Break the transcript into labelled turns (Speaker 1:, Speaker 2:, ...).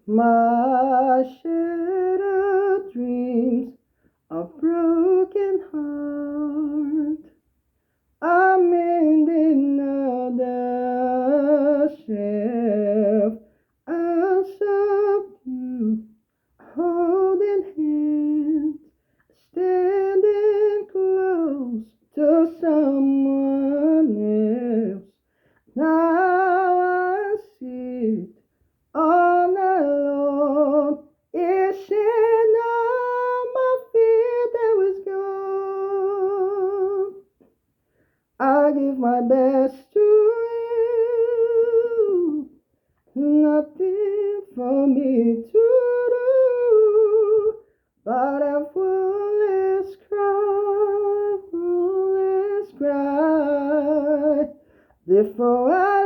Speaker 1: My shattered dreams, a broken heart. I'm in another shelf. I'll shove you, holding hands, standing close to someone else. Now I sit all alone, wishing all my fear that was gone. I give my best to you, nothing for me to do, but I will cry, will cry before I